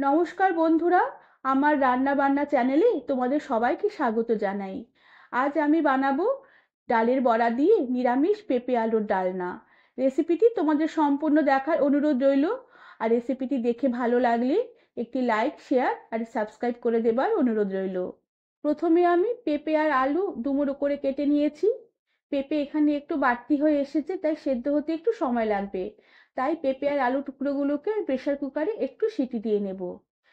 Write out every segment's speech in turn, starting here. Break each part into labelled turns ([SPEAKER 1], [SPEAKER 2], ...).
[SPEAKER 1] নমস্কার বন্ধুরা, আমার রান্না বান্না চ্যানেলে তোমাদের সবাইকে স্বাগত জানাই। আজ আমি বানাবো ডালের বড়া দিয়ে নিরামিষ পেঁপে আলুর ডালনা। রেসিপিটি তোমাদের সম্পূর্ণ দেখার অনুরোধ রইল। আর রেসিপিটি দেখে ভালো লাগলে একটি লাইক, শেয়ার আর সাবস্ক্রাইব করে দেবার অনুরোধ রইল। প্রথমে আমি পেঁপে আর আলু ডুমুরো করে কেটে নিয়েছি। পেঁপে এখানে একটু বাড়তি হয়ে এসেছে, তাই সেদ্ধ হতে একটু সময় লাগবে। তাই পেঁপে আর আলু টুকরোগুলোকে প্রেসার কুকারে একটু সিটি দিয়ে নেব।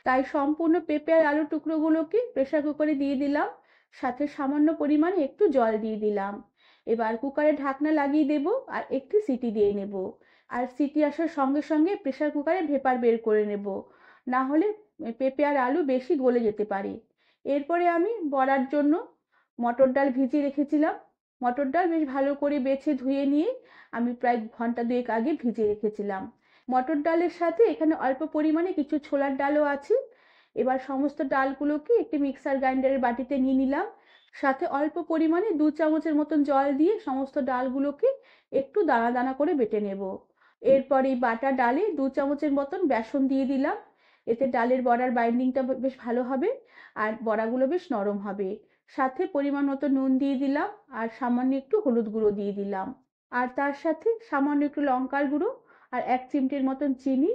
[SPEAKER 1] তাই সম্পূর্ণ পেঁপে আর আলু টুকরোগুলোকে প্রেসার কুকারে দিয়ে দিলাম, সাথে সামান্য পরিমাণে একটু জল দিয়ে দিলাম। এবার কুকারে ঢাকনা লাগিয়ে দেব আর একটি সিটি দিয়ে নেব। আর সিটি আসার সঙ্গে সঙ্গে প্রেসার কুকারে ভেপার বের করে নেব, না হলে পেঁপে আর আলু বেশি গলে যেতে পারে। এরপরে আমি বড়ার জন্য মটর ডাল ভিজিয়ে রেখেছিলাম। মটর ডাল বেশ ভালো করে বেছে ধুয়ে নিয়ে আমি প্রায় ঘন্টা দুয়েক আগে ভিজিয়ে রেখেছিলাম। মটর ডালের সাথে এখানে অল্প পরিমাণে কিছু ছোলার ডালও আছে। এবার সমস্ত ডালগুলোকে একটি মিক্সার গ্রাইন্ডারের বাটিতে নিয়ে নিলাম। সাথে অল্প পরিমাণে 2 চামচের মতন জল দিয়ে সমস্ত ডালগুলোকে একটু দানা দানা করে বেটে নেব। এরপর এই বাটা ডালে 2 চামচের মতন বেসন দিয়ে দিলাম। এতে ডালের বড়ার বাইন্ডিংটা বেশ ভালো হবে আর বড়াগুলো বেশ নরম হবে। সাথে পরিমাণ মতো নুন দিয়ে দিলাম আর সামান্য একটু হলুদ গুঁড়ো দিয়ে দিলাম। আর তার সাথে সামান্য একটু লঙ্কার গুঁড়ো আর 1 চিমটির মতন চিনি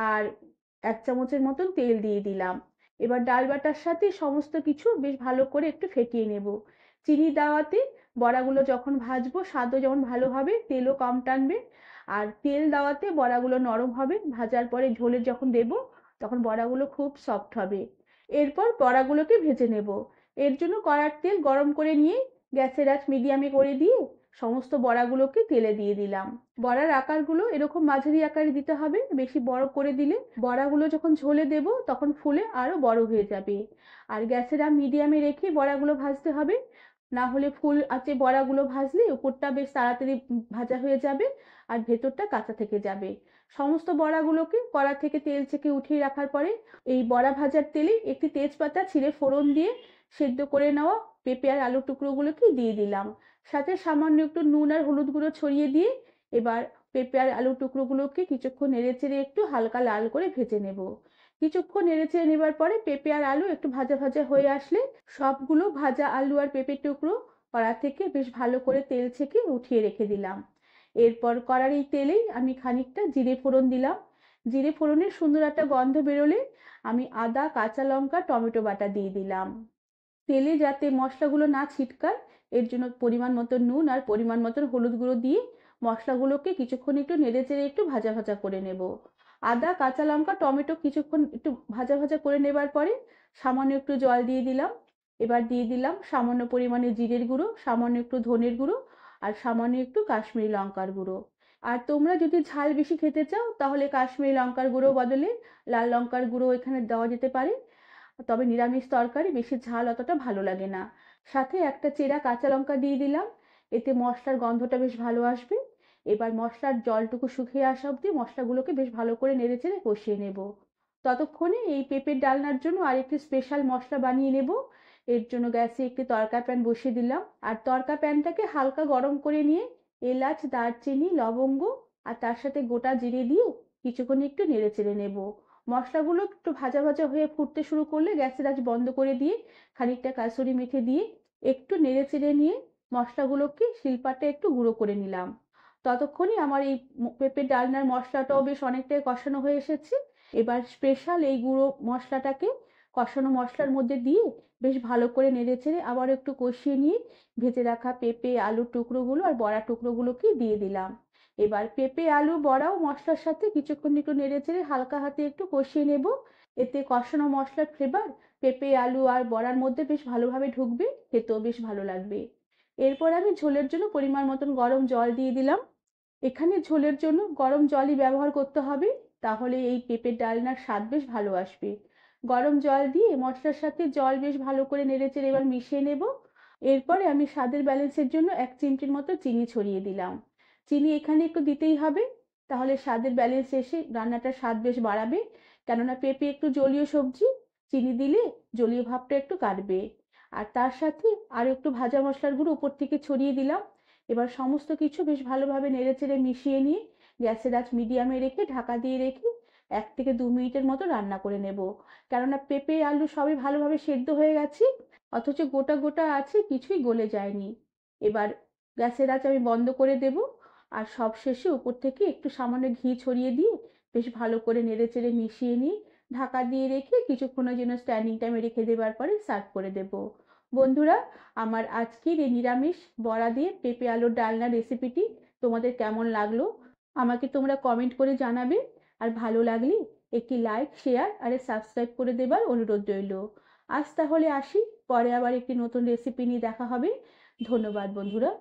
[SPEAKER 1] আর 1 চামচের মতন তেল দিয়ে দিলাম। এবার ডাল বাটার সাথে সমস্ত কিছু বেশ ভালো করে একটু ফেটিয়ে নেব। চিনি দেওয়াতে বড়াগুলো যখন ভাজবো স্বাদও যেমন ভালো হবে, তেলও কম টানবে। আর তেল দেওয়াতে বড়াগুলো নরম হবে, ভাজার পরে ঝোলে যখন দেব তখন বড়াগুলো খুব সফট হবে। এরপর বড়াগুলোকে ভেজে নেব। এর জন্য কড়ার তেল গরম করে নিয়ে গ্যাসের আঁচ মিডিয়ামে করে দিয়ে সমস্ত বড়াগুলোকে তেলে দিয়ে দিলাম। বড়ার আকারগুলো এরকম মাঝারি আকারে দিতে হবে, বেশি বড় করে দিলে বড়াগুলো যখন ঝোলে দেব তখন ফুলে আরো বড় হয়ে যাবে। আর গ্যাসের আঁচ মিডিয়ামে রেখে বড়াগুলো ভাজতে হবে, না হলে ফুল আঁচে বড়াগুলো ভাজলে উপরটা বেশ তাড়াতাড়ি ভাজা হয়ে যাবে আর ভেতরটা কাঁচা থেকে যাবে। সমস্ত বড়াগুলোকে কড়া থেকে তেল ছেঁকে উঠিয়ে রাখার পরে এই বড়া ভাজার তেলে একটি তেজপাতা ছিঁড়ে ফোড়ন দিয়ে সেদ্ধ করে নেওয়া পেঁপে আর আলুর টুকরোগুলোকে দিয়ে দিলাম। সাথে সামান্য একটু নুন আর হলুদ গুঁড়ো ছড়িয়ে দিয়ে এবার পেঁপে আর আলুর টুকরোগুলোকে কিছুক্ষণ নেড়েচেড়ে একটু হালকা লাল করে ভেজে নেব। কিছুক্ষণ নেড়েচেড়ে নেবার পরে পেঁপে আর আলু একটু ভাজা ভাজা হয়ে আসলে সবগুলো ভাজা আলু আর পেঁপের টুকরো কড়া থেকে বেশ ভালো করে তেল ছেঁকে উঠিয়ে রেখে দিলাম। এরপর কড়ার এই তেলেই আমি খানিকটা জিরে ফোড়ন দিলাম। জিরে ফোড়নের সুন্দর একটা গন্ধ বেরোলে আমি আদা, কাঁচা লঙ্কা, টমেটো বাটা দিয়ে দিলাম। তেলে যাতে মশলাগুলো না ছিটকায় এর জন্য পরিমাণ মতো নুন আর পরিমাণ মতো হলুদ গুঁড়ো দিয়ে মশলাগুলোকে কিছুক্ষণ একটু নেড়েচেড়ে একটু ভাজা ভাজা করে নেব। আদা, কাঁচা লঙ্কা, টমেটো কিছুক্ষণ একটু ভাজা ভাজা করে নেবার পরে সামান্য একটু জল দিয়ে দিলাম। এবার দিয়ে দিলাম সামান্য পরিমাণে জিরের গুঁড়ো, সামান্য একটু ধনের গুঁড়ো আর সামান্য একটু কাশ্মীরি লঙ্কার গুঁড়ো। আর তোমরা যদি ঝাল বেশি খেতে চাও তাহলে কাশ্মীরি লঙ্কার গুঁড়ো বদলে লাল লঙ্কার গুঁড়ো এখানে দেওয়া যেতে পারে। তবে নিরামিষ তরকারি বেশি ঝাল অতটা ভালো লাগে না। সাথে একটা চেরা কাঁচা লঙ্কা দিয়ে দিলাম, এতে মশলার গন্ধটা বেশ ভালো আসবে। এবার মশলার জলটুকু শুকিয়ে আসা অবধি মশলাগুলোকে বেশ ভালো করে নেড়েচেড়ে কষিয়ে নেব। ততক্ষণে এই পেঁপের ডালনার জন্য আরেকটি স্পেশাল মশলা বানিয়ে নেব। এর জন্য গ্যাসে একটি তড়কা প্যান বসিয়ে দিলাম আর তড়কা প্যানটাকে হালকা গরম করে নিয়ে এলাচ, দারচিনি, লবঙ্গ আর তার সাথে গোটা জিরে দিয়ে কিছুক্ষণ একটু নেড়েচেড়ে নেব। মশলাগুলো একটু ভাজা ভাজা হয়ে ফুটতে শুরু করলে গ্যাসের আঁচ বন্ধ করে দিয়ে খানিকটা কাসুরি মেথি দিয়ে একটু নেড়ে চেড়ে নিয়ে মশলাগুলোকে শিলপাটে একটু গুঁড়ো করে নিলাম। ততক্ষণে আমার এই পেঁপের ডালনার মশলাটাও বেশ অনেকটাই কষানো হয়ে এসেছে। এবার স্পেশাল এই গুঁড়ো মশলাটাকে কষানো মশলার মধ্যে দিয়ে বেশ ভালো করে নেড়ে চেড়ে আবার একটু কষিয়ে নিয়ে ভেজে রাখা পেঁপে, আলুর টুকরোগুলো আর বড়া টুকরোগুলোকে দিয়ে দিলাম। এবার পেঁপে, আলু, বড়াও মশলার সাথে কিছুক্ষণ একটু নেড়েচেড়ে হালকা হাতে একটু কষিয়ে নেব। এতে কষানো মশলার ফ্লেভার পেঁপে, আলু আর বড়ার মধ্যে বেশ ভালোভাবে ঢুকবে, খেতেও বেশ ভালো লাগবে। এরপর আমি ঝোলের জন্য পরিমাণ মতন গরম জল দিয়ে দিলাম। এখানে ঝোলের জন্য গরম জলই ব্যবহার করতে হবে, তাহলে এই পেঁপের ডালনার স্বাদ বেশ ভালো আসবে। গরম জল দিয়ে মশলার সাথে জল বেশ ভালো করে নেড়েচেড়ে এবার মিশিয়ে নেব। এরপরে আমি স্বাদের ব্যালেন্সের জন্য 1 চিমটির মতো চিনি ছড়িয়ে দিলাম। চিনি এখানে একটু দিতেই হবে, তাহলে স্বাদের ব্যালেন্স এসে রান্নাটার স্বাদ বেশ বাড়াবে। কেননা পেঁপে একটু জলীয় সবজি, চিনি দিলে জলীয় ভাবটা একটু কাটবে। আর তার সাথে আরও একটু ভাজা মশলার গুঁড়ো উপর থেকে ছড়িয়ে দিলাম। এবার সমস্ত কিছু বেশ ভালোভাবে নেড়েচেড়ে মিশিয়ে নিয়ে গ্যাসের আঁচ মিডিয়ামে রেখে ঢাকা দিয়ে রেখে 1 থেকে 2 মিনিটের মতো রান্না করে নেব। কেননা পেঁপে আলু সবই ভালোভাবে সেদ্ধ হয়ে গেছে, অথচ গোটা গোটা আছে, কিছুই গলে যায়নি। এবার গ্যাসের আঁচ আমি বন্ধ করে দেব, আর সবশেষে উপর থেকে একটু সামান্য ঘি ছড়িয়ে দিয়ে বেশ ভালো করে নেড়েচেড়ে মিশিয়ে নিয়ে ঢাকা দিয়ে রেখে কিছুক্ষণের জন্য স্ট্যান্ডিং টাইমে রেখে দেওয়ার পরে সার্ভ করে দেব। বন্ধুরা, আমার আজকের এই নিরামিষ বড়া দিয়ে পেঁপে আলুর ডালনা রেসিপিটি তোমাদের কেমন লাগলো আমাকে তোমরা কমেন্ট করে জানাবে। আর ভালো লাগলে একটি লাইক, শেয়ার আর সাবস্ক্রাইব করে দেবার অনুরোধ রইল। আজ তাহলে আসি, পরে আবার একটি নতুন রেসিপি নিয়ে দেখা হবে। ধন্যবাদ বন্ধুরা।